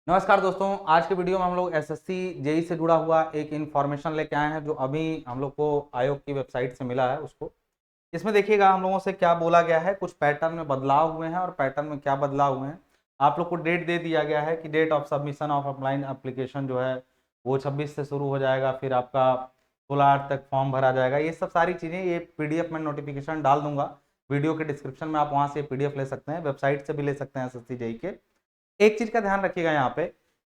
नमस्कार दोस्तों, आज के वीडियो में हम लोग एसएससी जेई से जुड़ा हुआ एक इन्फॉर्मेशन लेके आए हैं जो अभी हम लोग को आयोग की वेबसाइट से मिला है। उसको इसमें देखिएगा हम लोगों से क्या बोला गया है, कुछ पैटर्न में बदलाव हुए हैं और पैटर्न में क्या बदलाव हुए हैं। आप लोग को डेट दे दिया गया है कि date of submission of offline application जो है वो 26 से शुरू हो जाएगा, फिर आपका 16/8 तक फॉर्म भरा जाएगा। ये सब सारी चीज़ें ये पीडीएफ में नोटिफिकेशन डाल दूंगा वीडियो के डिस्क्रिप्शन में, आप वहाँ से पीडीएफ ले सकते हैं, वेबसाइट से भी ले सकते हैं एसएससी जेई के। एक चीज का ध्यान रखिएगा यहाँ पे,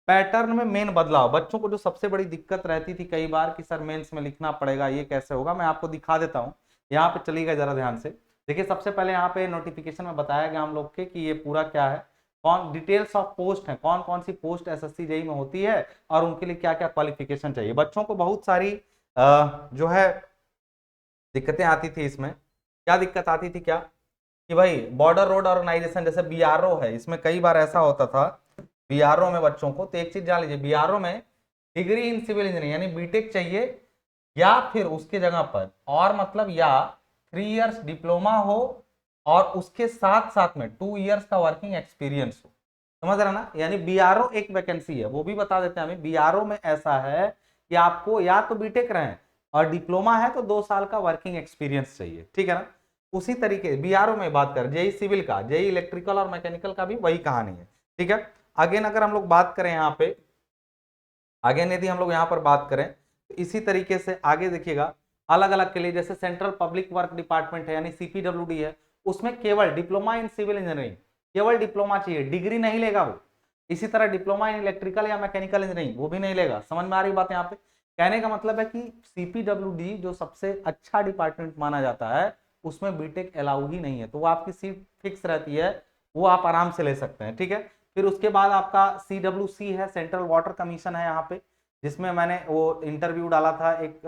पैटर्न में मेन बदलाव। बच्चों को जो सबसे बड़ी दिक्कत रहती थी कई बार कि सर मेंस में लिखना पड़ेगा, ये कैसे होगा, मैं आपको दिखा देता हूँ। यहाँ पे चलिएगा जरा ध्यान से देखिए। सबसे पहले यहाँ पे नोटिफिकेशन में बताया गया हम लोग के कि ये पूरा क्या है, कौन डिटेल्स ऑफ पोस्ट है, कौन कौन सी पोस्ट एसएससी जेई में होती है और उनके लिए क्या क्या क्वालिफिकेशन चाहिए। बच्चों को बहुत सारी जो है दिक्कतें आती थी। इसमें क्या दिक्कत आती थी, क्या कि भाई बॉर्डर रोड ऑर्गेनाइजेशन जैसे बीआरओ है, इसमें कई बार ऐसा होता था बीआरओ में बच्चों को। तो एक चीज जान लीजिए, बीआरओ में डिग्री इन सिविल इंजीनियरिंग यानी बीटेक चाहिए, या फिर उसके जगह पर और मतलब या 3 इयर्स डिप्लोमा हो और उसके साथ साथ में 2 इयर्स का वर्किंग एक्सपीरियंस हो। समझ रहे ना, यानी बीआरओ एक वैकेंसी है, वो भी बता देते हैं हमें। बीआरओ में ऐसा है कि आपको या तो बीटेक रहे और डिप्लोमा है तो 2 साल का वर्किंग एक्सपीरियंस चाहिए, ठीक है ना। उसी तरीके बीआरओ में बात कर, जेई सिविल का, जेई इलेक्ट्रिकल और मैकेनिकल का भी वही कहानी है, ठीक है। अगेन अगर हम लोग बात करें यहाँ पे, अगेन यदि हम लोग यहाँ पर बात करें तो इसी तरीके से आगे देखिएगा, अलग अलग के लिए जैसे सेंट्रल पब्लिक वर्क डिपार्टमेंट है यानी सीपीडब्ल्यूडी है, उसमें केवल डिप्लोमा इन सिविल इंजीनियरिंग, केवल डिप्लोमा चाहिए, डिग्री नहीं लेगा वो। इसी तरह डिप्लोमा इन इलेक्ट्रिकल या मैकेनिकल इंजीनियरिंग वो भी नहीं लेगा। समझ में आ रही बात यहाँ पे? कहने का मतलब है कि सीपीडब्ल्यूडी जो सबसे अच्छा डिपार्टमेंट माना जाता है उसमें बीटेक अलाउ ही नहीं है, तो वो आपकी सीट फिक्स रहती है, वो आप आराम से ले सकते हैं, ठीक है। फिर उसके बाद आपका CWC है, सेंट्रल वाटर कमीशन है यहाँ पे, जिसमें मैंने वो इंटरव्यू डाला था एक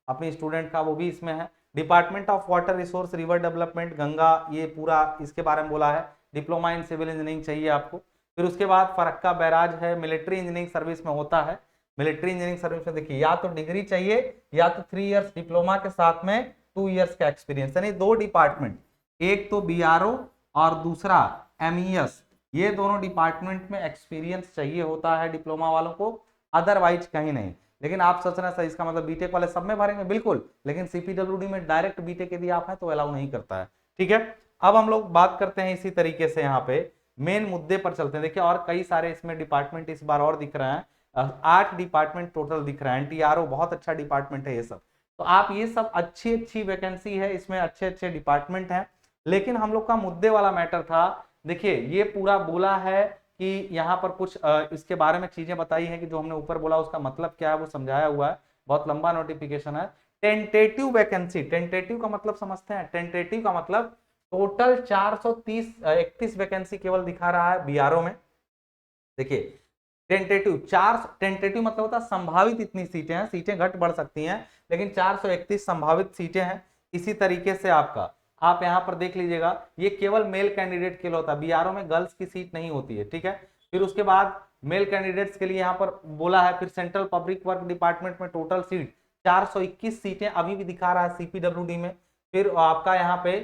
अपनी स्टूडेंट का, वो भी इसमें है। Department of water resource river development Ganga, ये पूरा इसके बारे में बोला है। डिप्लोमा इन सिविल इंजीनियरिंग चाहिए आपको। फिर उसके बाद फरक्का बैराज है, मिलिट्री इंजीनियरिंग सर्विस में होता है। मिलिट्री इंजीनियरिंग सर्विस में देखिए या तो डिग्री चाहिए या तो 3 इयर्स डिप्लोमा के साथ में 2 इयर्स का एक्सपीरियंस, यानी दो डिपार्टमेंट, एक तो बीआरओ और दूसरा एमईएस, ये दोनों डिपार्टमेंट में एक्सपीरियंस चाहिए होता है डिप्लोमा वालों को, अदरवाइज कहीं नहीं। लेकिन आप सोच रहे हैं सर इसका मतलब बीटेक वाले सब में भरेंगे, बिल्कुल, लेकिन सीपीडब्ल्यूडी में डायरेक्ट बीटेक यदि आप हैं तो अलाउ नहीं करता है, ठीक है। अब हम लोग बात करते हैं इसी तरीके से यहाँ पे मेन मुद्दे पर चलते हैं। देखिए और कई सारे इसमें डिपार्टमेंट इस बार और दिख रहे हैं, 8 डिपार्टमेंट टोटल दिख रहा है। एनटीआरओ बहुत अच्छा डिपार्टमेंट है ये सब, तो आप ये सब अच्छी अच्छी वैकेंसी है, इसमें अच्छे अच्छे डिपार्टमेंट हैं। लेकिन हम लोग का मुद्दे वाला मैटर था, देखिए ये पूरा बोला है कि यहाँ पर कुछ इसके बारे में चीजें बताई हैं कि जो हमने ऊपर बोला उसका मतलब क्या है वो समझाया हुआ है, बहुत लंबा नोटिफिकेशन है। टेंटेटिव वैकेंसी, टेंटेटिव का मतलब समझते हैं? टेंटेटिव का मतलब टोटल 431 वैकेंसी केवल दिखा रहा है बीआरओ में। देखिए टेंटेटिव, 4 टेंटेटिव मतलब होता है संभावित इतनी सीटें हैं, सीटें घट बढ़ सकती हैं, लेकिन 431 संभावित सीटें हैं। इसी तरीके से आपका, आप यहां पर देख लीजिएगा, ये केवल मेल कैंडिडेट के लिए होता है, बीआरओ में गर्ल्स की सीट नहीं होती है, ठीक है। फिर उसके बाद मेल कैंडिडेट्स के लिए यहां पर बोला है। फिर सेंट्रल पब्लिक वर्क डिपार्टमेंट में टोटल सीट 421 सीटें अभी भी दिखा रहा है सीपीडब्ल्यूडी में। फिर आपका यहाँ पे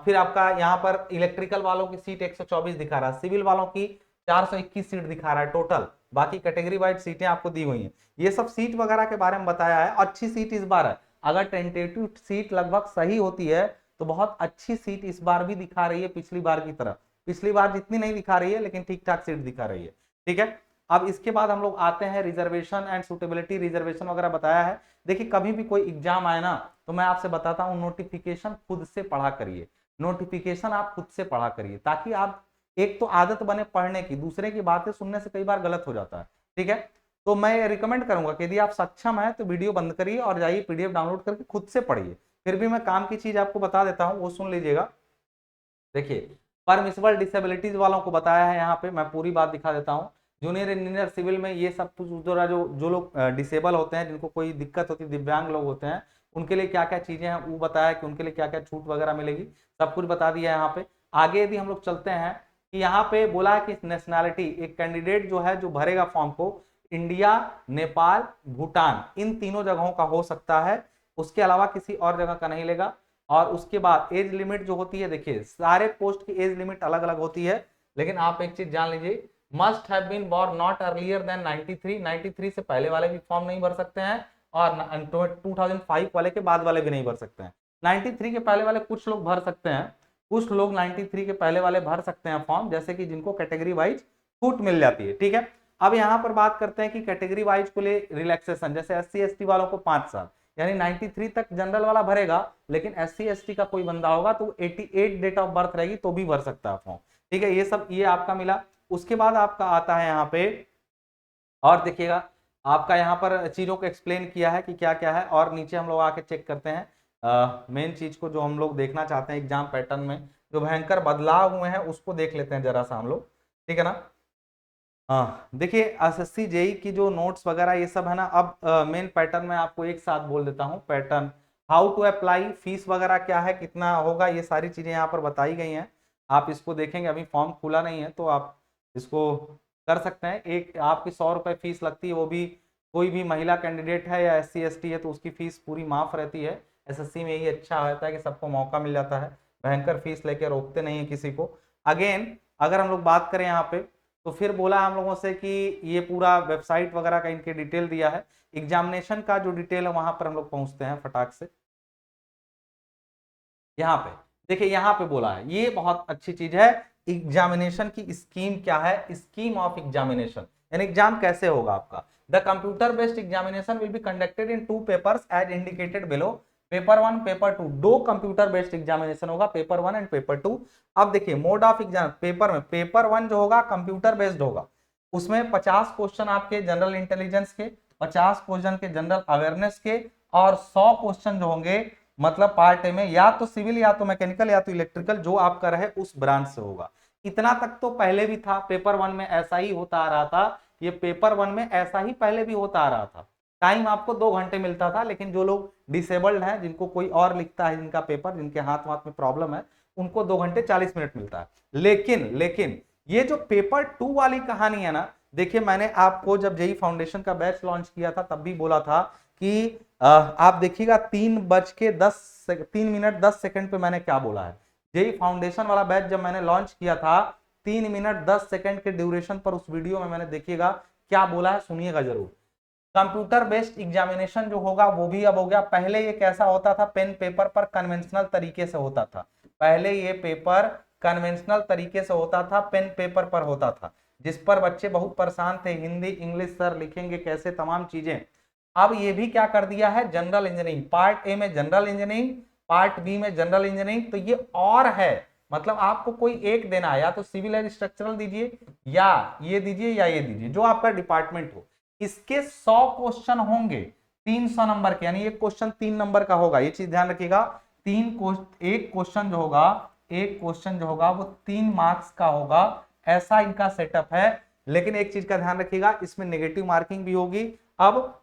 फिर आपका यहाँ पर इलेक्ट्रिकल वालों की सीट 124 दिखा रहा है, सिविल वालों की 421 सीट दिखा रहा है टोटल, बाकी कैटेगरी वाइज सीटें आपको दी हुई हैं। ये सब सीट वगैरह के बारे में बताया है। अच्छी सीट इस बार है, अगर टेंटेटिव सीट लगभग सही होती है तो बहुत अच्छी सीट इस बार भी दिखा रही है पिछली बार की तरह। पिछली बार जितनी नहीं दिखा रही है लेकिन ठीक ठाक सीट दिखा रही है, ठीक है। अब इसके बाद हम लोग आते हैं रिजर्वेशन एंड सुटेबिलिटी, रिजर्वेशन वगैरह बताया है। देखिए कभी भी कोई एग्जाम आए ना तो मैं आपसे बताता हूँ नोटिफिकेशन खुद से पढ़ा करिए, नोटिफिकेशन आप खुद से पढ़ा करिए, ताकि आप एक तो आदत बने पढ़ने की, दूसरे की बातें सुनने से कई बार गलत हो जाता है, ठीक है। तो मैं रिकमेंड करूंगा कि यदि आप सक्षम है तो वीडियो बंद करिए और जाइए पीडीएफ डाउनलोड करके खुद से पढ़िए। फिर भी मैं काम की चीज आपको बता देता हूँ, वो सुन लीजिएगा। देखिए परमिसिबल डिसेबिलिटीज वालों को बताया है, यहाँ पे मैं पूरी बात दिखा देता हूँ। जूनियर इंजीनियर सिविल में ये सब कुछ जो जो लोग डिसेबल होते हैं, जिनको कोई दिक्कत होती है, दिव्यांग लोग होते हैं, उनके लिए क्या क्या चीजें हैं वो बताया कि उनके लिए क्या क्या छूट वगैरह मिलेगी, सब कुछ बता दिया है यहाँ पे। आगे यदि हम लोग चलते हैं कि यहाँ पे बोला है कि नेशनैलिटी, एक कैंडिडेट जो है जो भरेगा फॉर्म को, इंडिया, नेपाल, भूटान, इन तीनों जगहों का हो सकता है, उसके अलावा किसी और जगह का नहीं लेगा। और उसके बाद एज लिमिट जो होती है, देखिए सारे पोस्ट की एज लिमिट अलग अलग होती है, लेकिन आप एक चीज जान लीजिए, must have been born not earlier than 93 से पहले वाले भी फॉर्म नहीं भर सकते हैं और 2005 वाले के बाद वाले भी नहीं भर सकते हैं। 93 के पहले वाले कुछ लोग भर सकते हैं, कुछ लोग 93 के पहले वाले भर सकते हैं फॉर्म, जैसे कि जिनको कैटेगरी वाइज छूट मिल जाती है। ठीक है, अब यहाँ पर बात करते हैं कि कैटेगरी वाइज को ले रिलैक्सेशन, जैसे SC ST वालों को 5 साल, यानी 93 तक जनरल वाला भरेगा, लेकिन SC ST का कोई बंदा होगा तो 88 डेट ऑफ बर्थ रहेगी तो भी भर सकता है फॉर्म। ठीक है, ये सब ये आपका मिला। उसके बाद आपका आता है यहाँ पे, और देखिएगा आपका यहाँ पर चीजों को एक्सप्लेन किया है कि क्या क्या है, और नीचे हम लोग आके चेक करते हैं मेन चीज को जो हम लोग देखना चाहते हैं एग्जाम पैटर्न में जो भयंकर बदलाव हुए हैं उसको देख लेते हैं जरा सा हम लोग। ठीक है ना, हाँ देखिए SSC JEE की जो नोट्स वगैरह ये सब है ना, अब मेन पैटर्न में आपको एक साथ बोल देता हूँ। Pattern, how to apply, fees वगैरह क्या है, कितना होगा, ये सारी चीजें यहाँ पर बताई गई हैं। आप इसको देखेंगे, अभी फॉर्म खुला नहीं है तो आप इसको कर सकते हैं। एक आपकी 100 रुपये फीस लगती है, वो भी कोई भी महिला कैंडिडेट है या SC ST है तो उसकी फीस पूरी माफ रहती है। SSC में यही अच्छा रहता है कि सबको मौका मिल जाता है, भयंकर फीस लेके रोकते नहीं है किसी को। अगेन अगर हम लोग बात करें यहाँ पे, तो फिर बोला हम लोगों से कि ये पूरा वेबसाइट वगैरह का इनके डिटेल दिया है। एग्जामिनेशन का जो डिटेल है वहां पर हम लोग पहुंचते हैं फटाक से। यहाँ पे देखिए, यहाँ पे बोला है, ये बहुत अच्छी चीज है, एग्जामिनेशन की स्कीम क्या है, स्कीम ऑफ एग्जामिनेशन, यानी एग्जाम कैसे होगा आपका। The computer based examination will be conducted in 2 papers as indicated below, paper 1 paper 2, 2 computer based examination होगा, पेपर 1 एंड पेपर 2। अब देखिए मोड ऑफ एग्जाम, पेपर में पेपर 1 जो होगा कंप्यूटर बेस्ड होगा, उसमें 50 क्वेश्चन आपके जनरल इंटेलिजेंस के, 50 क्वेश्चन के जनरल अवेयरनेस के, और 100 क्वेश्चन जो होंगे मतलब पार्ट ए में या तो सिविल या तो मैकेनिकल या तो इलेक्ट्रिकल, जो आपका रहे उस ब्रांच से होगा। इतना तक तो पहले भी था, पेपर 1 में ऐसा ही होता आ रहा था, ये पेपर 1 में ऐसा ही पहले भी होता आ रहा था। टाइम आपको 2 घंटे मिलता था, लेकिन जो लोग डिसेबल्ड हैं, जिनको कोई और लिखता है जिनका पेपर, जिनके हाथ वाथ में प्रॉब्लम है, उनको 2 घंटे 40 मिनट मिलता है। लेकिन ये जो पेपर 2 वाली कहानी है ना, देखिए मैंने आपको जब JEE फाउंडेशन का बैच लॉन्च किया था तब भी बोला था कि आप देखिएगा 3 मिनट 10 सेकंड पे मैंने क्या बोला है। JEE फाउंडेशन वाला बैच जब मैंने लॉन्च किया था 3 मिनट 10 सेकंड के ड्यूरेशन पर, उस वीडियो में मैंने देखिएगा क्या बोला है, सुनिएगा जरूर। कंप्यूटर बेस्ड एग्जामिनेशन जो होगा वो भी अब हो गया। पहले ये कैसा होता था, पेन पेपर पर कन्वेंशनल तरीके से होता था, पहले ये पेपर कन्वेंशनल तरीके से होता था, पेन पेपर पर होता था, जिस पर बच्चे बहुत परेशान थे, हिंदी इंग्लिश सर लिखेंगे कैसे, तमाम चीजें। अब ये भी क्या कर दिया है, जनरल इंजीनियरिंग, पार्ट ए में जनरल इंजीनियरिंग, पार्ट बी में जनरल इंजीनियरिंग, तो ये और है, मतलब आपको कोई एक देना है, या तो सिविल एंड स्ट्रक्चरल दीजिए या ये दीजिए या ये दीजिए, जो आपका डिपार्टमेंट हो। इसके 100 क्वेश्चन होंगे 300 नंबर के, यानी एक क्वेश्चन 3 नंबर का होगा, ये चीज ध्यान रखिएगा। एक क्वेश्चन जो होगा वो 3 मार्क्स का होगा, ऐसा इनका सेटअप है। लेकिन एक चीज का ध्यान रखिएगा, इसमें नेगेटिव मार्किंग भी होगी। अब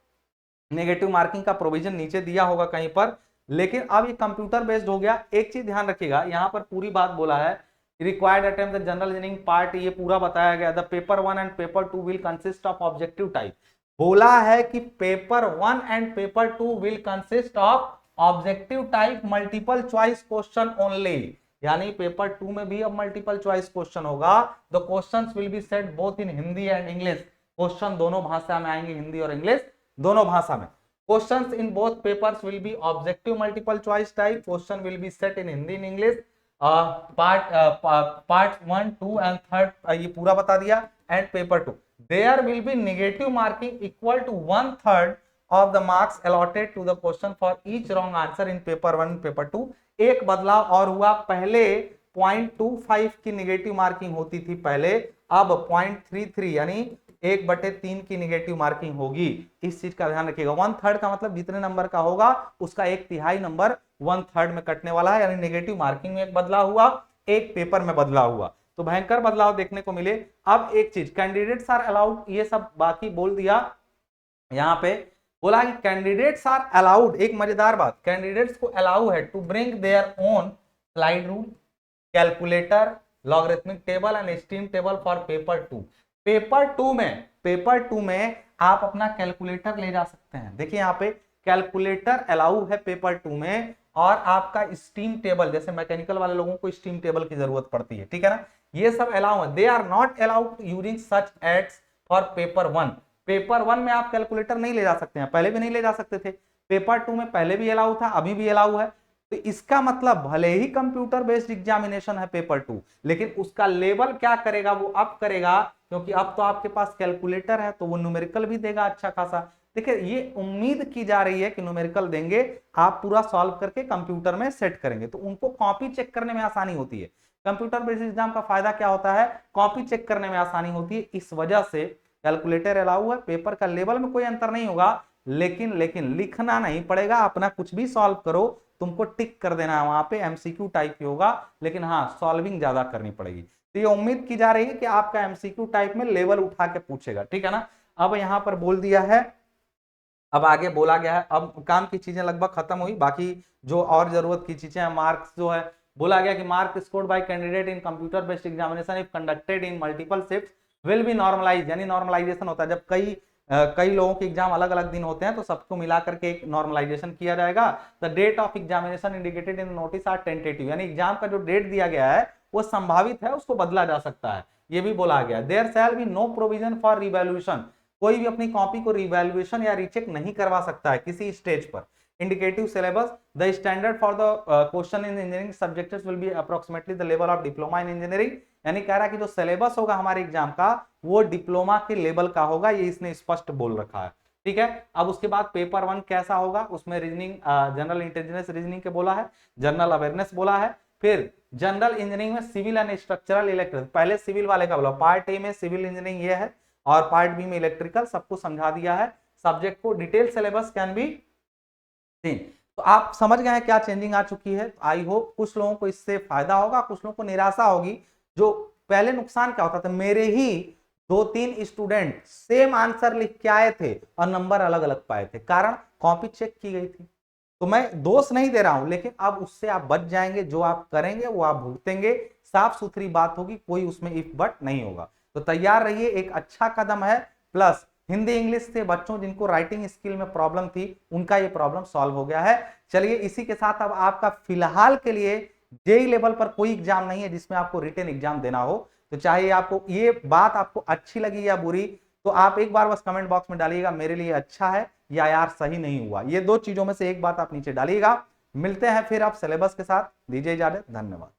नेगेटिव मार्किंग का प्रोविजन नीचे दिया होगा कहीं पर, लेकिन अब ये कंप्यूटर बेस्ड हो गया। एक चीज ध्यान रखिएगा, यहाँ पर पूरी बात बोला है, required attempt the general engineering part, ये पूरा बताया गया। The paper 1 and paper 2 will consist of objective type, बोला है कि paper 1 and paper 2 will consist of objective type multiple choice question only, यानी पेपर 2 में भी अब मल्टीपल चॉइस क्वेश्चन होगा। The questions will be set both in Hindi and English, question दोनों भाषा में आएंगे, हिंदी और इंग्लिश दोनों भाषा में। Questions in both papers will be objective multiple choice type, question will be set in Hindi and English. Part 1, 2 and 3 ये पूरा बता दिया। And paper 2 there will be negative marking equal to 1/3 of the marks allotted to the question for each wrong answer in paper 1 paper 2। एक बदलाव और हुआ, पहले 0.25 की नेगेटिव मार्किंग होती थी पहले, अब 0.33 यानी 1/3 की नेगेटिव मार्किंग होगी। इस चीज का ध्यान रखिएगा। 1/3 का मतलब जितने नंबर का होगा उसका 1/3 नंबर 1/3 में कटने वाला है, यानी नेगेटिव मार्किंग में एक बदलाव हुआ, एक पेपर में बदलाव हुआ, तो भयंकर बदलाव देखने को मिले। अब एक चीज, कैंडिडेट्स आर अलाउड, ये सब बाकी बोल दिया। यहाँ पे बोला कि कैंडिडेट्स आर अलाउड, एक मजेदार बात, कैंडिडेट्स को अलाउ है to bring their own slide rule, calculator, logarithmic table and steam table for paper 2। Paper 2 में आप अपना कैलकुलेटर ले जा सकते हैं। देखिए यहाँ पे कैलकुलेटर अलाउ है पेपर 2 में, और आपका स्टीम टेबल, जैसे मैकेनिकल वाले लोगों को स्टीम टेबल की जरूरत पड़ती है, ठीक है ना, ये सब अलाउ है, they are not allowed using such aids for paper 1। Paper 1 में आप कैलकुलेटर नहीं ले जा सकते हैं, पहले भी नहीं ले जा सकते थे, पेपर 2 में पहले भी अलाउ था, अभी भी अलाउ है। तो इसका मतलब भले ही कंप्यूटर बेस्ड एग्जामिनेशन है पेपर 2, लेकिन उसका लेवल क्या करेगा, वो अब करेगा, क्योंकि अब तो आपके पास कैलकुलेटर है तो वो न्यूमेरिकल भी देगा अच्छा खासा। देखिए ये उम्मीद की जा रही है कि न्यूमेरिकल देंगे, आप पूरा सॉल्व करके कंप्यूटर में सेट करेंगे, तो उनको कॉपी चेक करने में आसानी होती है। कंप्यूटर बेस्ड एग्जाम का फायदा क्या होता है, कॉपी चेक करने में आसानी होती है, इस वजह से कैलकुलेटर अलाउ है। पेपर का लेवल में कोई अंतर नहीं होगा, लेकिन लिखना नहीं पड़ेगा, अपना कुछ भी सॉल्व करो, तुमको टिक कर देना है, वहां पे एमसीक्यू टाइप की होगा, लेकिन हाँ सॉल्विंग ज्यादा करनी पड़ेगी। तो ये उम्मीद की जा रही है कि आपका एमसीक्यू टाइप में लेवल उठा के पूछेगा, ठीक है ना। अब यहां पर बोल दिया है, अब आगे बोला गया है, अब काम की चीजें लगभग खत्म हुई, बाकी जो और जरूरत की चीजें हैं, मार्क्स जो है, बोला गया कि mark scored by candidate in computer based examination if conducted in multiple shifts will be normalize, यानी नॉर्मलाइजेशन होता है जब कई लोगों के एग्जाम अलग अलग दिन होते हैं, तो सबको मिलाकर के एक नॉर्मलाइजेशन किया जाएगा। The date of examination indicated in notice are tentative, यानी एग्जाम का जो डेट दिया गया है वो संभावित है, उसको बदला जा सकता है, ये भी बोला गया। There shall be no provision for revaluation, कोई भी अपनी कॉपी को रिवैल्यूएशन या रीचेक नहीं करवा सकता है किसी स्टेज पर। Indicative syllabus, the standard for the question in engineering subjects will be approximately the level of diploma in engineering, यानी कह रहा है कि जो सिलेबस होगा हमारे एग्जाम का वो डिप्लोमा के लेवल का होगा, ये इसने स्पष्ट बोल रखा है, ठीक है। अब उसके बाद पेपर 1 कैसा होगा, उसमें रीजनिंग, जनरल इंटेलिजेंस रीजनिंग के बोला है, जनरल अवेयरनेस बोला है, फिर जनरल इंजीनियरिंग में सिविल एंड स्ट्रक्चरल इलेक्ट्रिकल, पहले सिविल वाले का बोला, पार्ट ए में सिविल इंजीनियरिंग ये है और पार्ट बी में इलेक्ट्रिकल, सबको समझा दिया है, सब्जेक्ट को detail syllabus can be seen. तो आप समझ गए हैं क्या चेंजिंग आ चुकी है। आई होप कुछ लोगों को इससे फायदा होगा, कुछ लोगों को निराशा होगी। जो पहले नुकसान क्या होता था, मेरे ही 2-3 स्टूडेंट सेम आंसर लिख के आए थे और नंबर अलग अलग पाए थे, कारण कॉपी चेक की गई थी। तो मैं दोष नहीं दे रहा हूं, लेकिन अब उससे आप बच जाएंगे, जो आप करेंगे वो आप भुगतेंगे, साफ सुथरी बात होगी, कोई उसमें इफ बट नहीं होगा। तो तैयार रहिए, एक अच्छा कदम है। प्लस हिंदी इंग्लिश से बच्चों जिनको राइटिंग स्किल में प्रॉब्लम थी, उनका ये प्रॉब्लम सॉल्व हो गया है। चलिए इसी के साथ अब आपका फिलहाल के लिए जेई लेवल पर कोई एग्जाम नहीं है जिसमें आपको रिटन एग्जाम देना हो। तो चाहे आपको ये बात आपको अच्छी लगी या बुरी, तो आप एक बार बस कमेंट बॉक्स में डालिएगा मेरे लिए अच्छा है या यार सही नहीं हुआ, ये 2 चीजों में से एक बात आप नीचे डालिएगा। मिलते हैं फिर आप सिलेबस के साथ, दीजिए इजाजत, धन्यवाद।